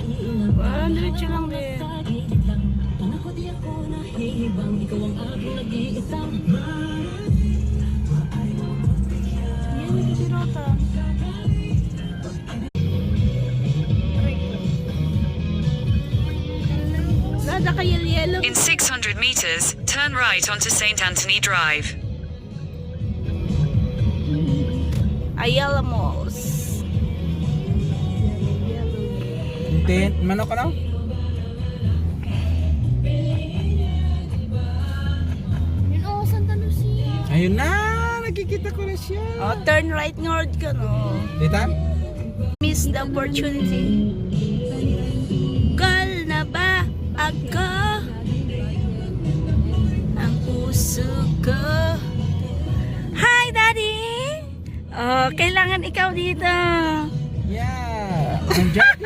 Diretso lang din. Yan yung sirota. Nada ka yellow. In 600 meters, turn right onto St. Anthony Drive. Ayala Malls. Manok ka na? Yun o, Santa Lucia. Ayun na! Nakikita ko na siya. Oh, turn right north ka no. Dita? Miss the opportunity. Kal na ba ako? Ang puso ko. Hi, Daddy! Oh, kailangan ikaw dito. Yeah! Nandiyan